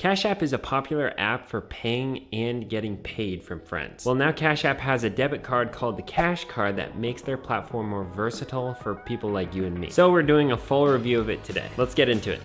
Cash App is a popular app for paying and getting paid from friends. Well, now Cash App has a debit card called the Cash Card that makes their platform more versatile for people like you and me. So we're doing a full review of it today. Let's get into it.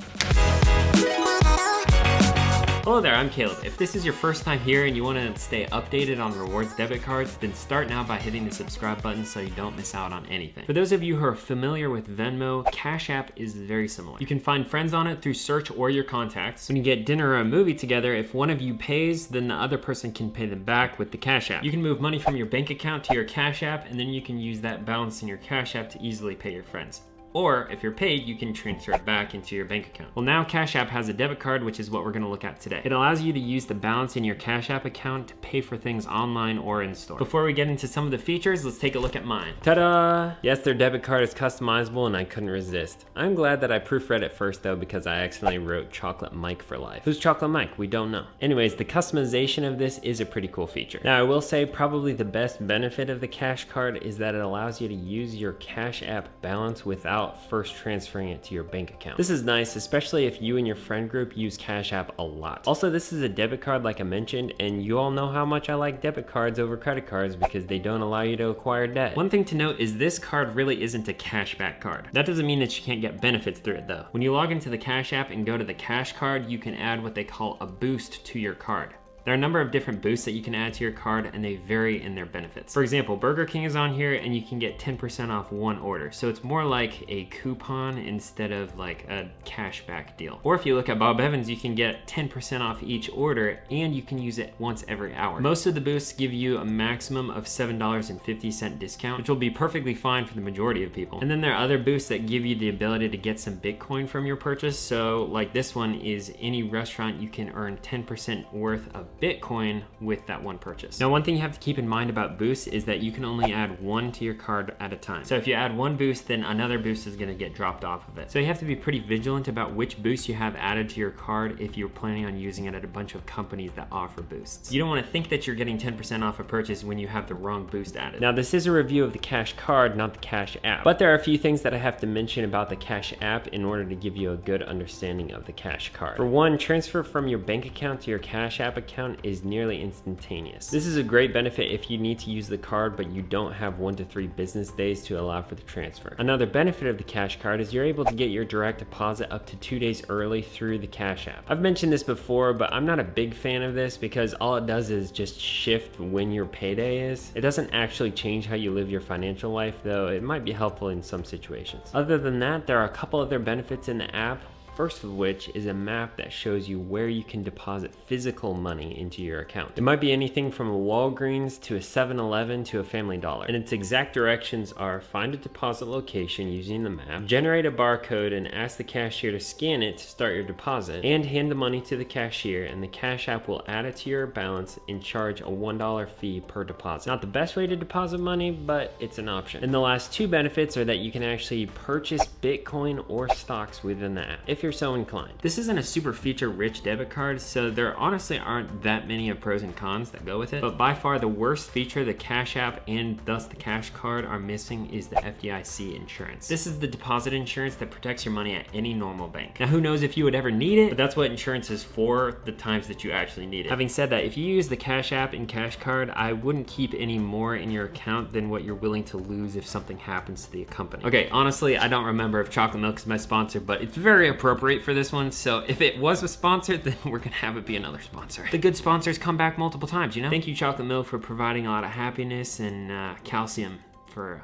Hello there, I'm Caleb. If this is your first time here and you want to stay updated on rewards debit cards, then start now by hitting the subscribe button so you don't miss out on anything. For those of you who are familiar with Venmo, Cash App is very similar. You can find friends on it through search or your contacts. When you get dinner or a movie together, if one of you pays, then the other person can pay them back with the Cash App. You can move money from your bank account to your Cash App, and then you can use that balance in your Cash App to easily pay your friends. Or if you're paid, you can transfer it back into your bank account. Well, now Cash App has a debit card, which is what we're gonna look at today. It allows you to use the balance in your Cash App account to pay for things online or in store. Before we get into some of the features, let's take a look at mine. Ta-da! Yes, their debit card is customizable and I couldn't resist. I'm glad that I proofread it first though, because I accidentally wrote Chocolate Mike for life. Who's Chocolate Mike? We don't know. Anyways, the customization of this is a pretty cool feature. Now I will say probably the best benefit of the Cash Card is that it allows you to use your Cash App balance without first transferring it to your bank account. This is nice, especially if you and your friend group use Cash App a lot. Also, this is a debit card like I mentioned, and you all know how much I like debit cards over credit cards because they don't allow you to acquire debt. One thing to note is this card really isn't a cashback card. That doesn't mean that you can't get benefits through it though. When you log into the Cash App and go to the Cash Card, you can add what they call a boost to your card. There are a number of different boosts that you can add to your card and they vary in their benefits. For example, Burger King is on here and you can get 10% off one order. So it's more like a coupon instead of like a cashback deal. Or if you look at Bob Evans, you can get 10% off each order and you can use it once every hour. Most of the boosts give you a maximum of $7.50 discount, which will be perfectly fine for the majority of people. And then there are other boosts that give you the ability to get some Bitcoin from your purchase. So like this one is any restaurant you can earn 10% worth of Bitcoin with that one purchase. Now, one thing you have to keep in mind about boosts is that you can only add one to your card at a time. So if you add one boost, then another boost is gonna get dropped off of it. So you have to be pretty vigilant about which boost you have added to your card if you're planning on using it at a bunch of companies that offer boosts. You don't wanna think that you're getting 10% off a purchase when you have the wrong boost added. Now, this is a review of the Cash Card, not the Cash App. But there are a few things that I have to mention about the Cash App in order to give you a good understanding of the Cash Card. For one, transfer from your bank account to your Cash App account is nearly instantaneous. This is a great benefit if you need to use the card but you don't have 1 to 3 business days to allow for the transfer. Another benefit of the Cash Card is you're able to get your direct deposit up to 2 days early through the Cash App. I've mentioned this before, but I'm not a big fan of this because all it does is just shift when your payday is. It doesn't actually change how you live your financial life, though it might be helpful in some situations. Other than that, there are a couple other benefits in the app. First of which is a map that shows you where you can deposit physical money into your account. It might be anything from a Walgreens to a 7-Eleven to a Family Dollar. And its exact directions are find a deposit location using the map, generate a barcode and ask the cashier to scan it to start your deposit, and hand the money to the cashier, and the Cash App will add it to your balance and charge a $1 fee per deposit. Not the best way to deposit money, but it's an option. And the last two benefits are that you can actually purchase Bitcoin or stocks within the app if you're so inclined. This isn't a super feature-rich debit card, so there honestly aren't that many of pros and cons that go with it, but by far the worst feature the Cash App and thus the Cash Card are missing is the FDIC insurance. This is the deposit insurance that protects your money at any normal bank. Now, who knows if you would ever need it, but that's what insurance is for, the times that you actually need it. Having said that, if you use the Cash App and Cash Card, I wouldn't keep any more in your account than what you're willing to lose if something happens to the company. Okay, honestly, I don't remember if Chocolate Milk is my sponsor, but it's very appropriate for this one, so if it was a sponsor, then we're gonna have it be another sponsor. The good sponsors come back multiple times, you know? Thank you, Chocolate Milk, for providing a lot of happiness and calcium for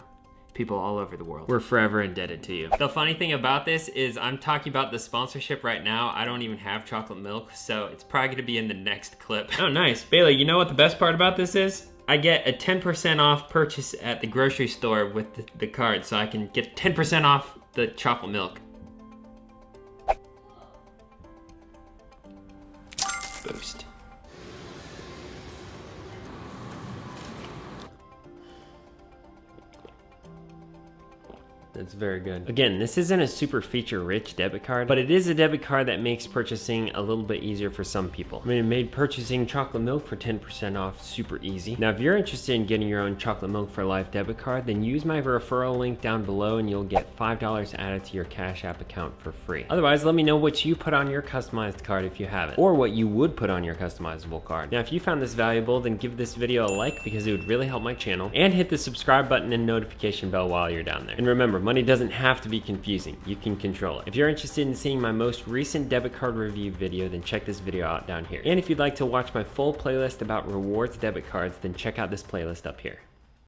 people all over the world. We're forever indebted to you. The funny thing about this is I'm talking about the sponsorship right now. I don't even have Chocolate Milk, so it's probably gonna be in the next clip. Oh, nice. Bailey, you know what the best part about this is? I get a 10% off purchase at the grocery store with the card, so I can get 10% off the chocolate milk. Boost. It's very good. Again, this isn't a super feature-rich debit card, but it is a debit card that makes purchasing a little bit easier for some people. I mean, it made purchasing chocolate milk for 10% off super easy. Now, if you're interested in getting your own chocolate milk for life debit card, then use my referral link down below and you'll get $5 added to your Cash App account for free. Otherwise, let me know what you put on your customized card if you haven't, or what you would put on your customizable card. Now, if you found this valuable, then give this video a like because it would really help my channel, and hit the subscribe button and notification bell while you're down there. And remember, money doesn't have to be confusing. You can control it. If you're interested in seeing my most recent debit card review video, then check this video out down here. And if you'd like to watch my full playlist about rewards debit cards, then check out this playlist up here.